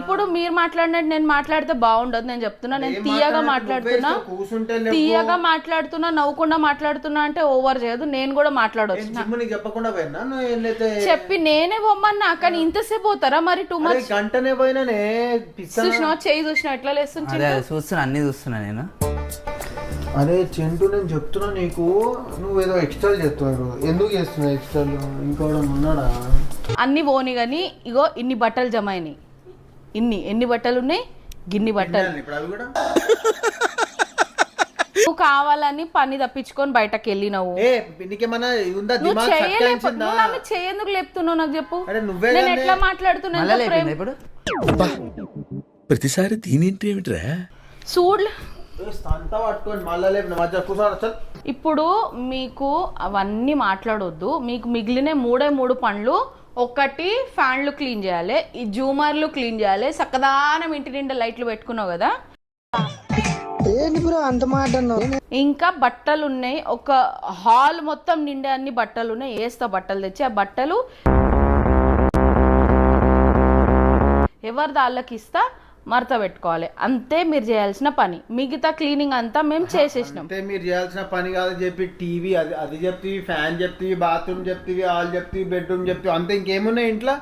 ఇప్పుడు మీరు మాట్లాడినట్టు నేను మాట్లాడితే బాగుండదు. నేను చెప్తున్నా, నేను తీయగా మాట్లాడుతున్నా నవ్వుకుండా మాట్లాడుతున్నా అంటే ఓవర్ చేయదు. నేను కూడా మాట్లాడవచ్చు చెప్పి నేనే పొమ్మన్నా, కానీ ఇంతసేపు పోతారా మరి? 2 months గంటనే పోయినానే. చూసినా చేయి చూసినా ఎట్లా లేస్తుంది? చూస్తున్నా, అన్ని చూస్తున్నా నేను. అరే చింటూ, నేను చెప్తున్నా నీకు, నువ్వేదో ఎక్స్ట్రా చేస్తున్నావు. ఎందుకు చేస్తున్నావు ఎక్స్ట్రాలు? ఇంకోటి ఉన్నాడా? అన్ని పోని కానీ ఇగో ఇన్ని బట్టలు జమ అయినాయి. ఎన్ని బట్టలు ఉన్నాయి? గిన్ని బట్టలు. నువ్వు కావాలని పని తప్పించుకొని బయటకు వెళ్ళినావు. చేయందుకు లేపుతున్నావు నాకు చెప్పు. నేను ఎట్లా మాట్లాడుతున్నా ఇప్పుడు? ప్రతిసారి దీనింటి ఏమిట్రా? చూడు ఇప్పుడు మీకు అవన్నీ మాట్లాడొద్దు. మీకు మిగిలిన 3 పనులు. ఒకటి ఫ్యాన్లు క్లీన్ చేయాలి, ఈ జూమర్లు క్లీన్ చేయాలి, సక్కదానం ఇంటి నిండా లైట్లు పెట్టుకున్నావు కదా. ఇంకా బట్టలు ఉన్నాయి, ఒక హాల్ మొత్తం నిండే అన్ని బట్టలు ఉన్నాయి. వేస్తా బట్టలు తెచ్చి, ఆ బట్టలు ఎవరిది వాళ్ళకి ఇస్తా, మడత పెట్టుకోవాలి. అంతే మీరు చేయాల్సిన పని. మిగతా క్లీనింగ్ అంతా మేము చేసేసినాం. అంతే మీరు చేయాల్సిన పని కాదు చెప్పి టీవీ అది చెప్తీవి, ఫ్యాన్ చెప్తీవి, బాత్రూమ్ చెప్తీవి, హాల్ చెప్తీవి, బెడ్రూమ్ చెప్తీవి, అంతే. ఇంకేమున్నాయి ఇంట్లో?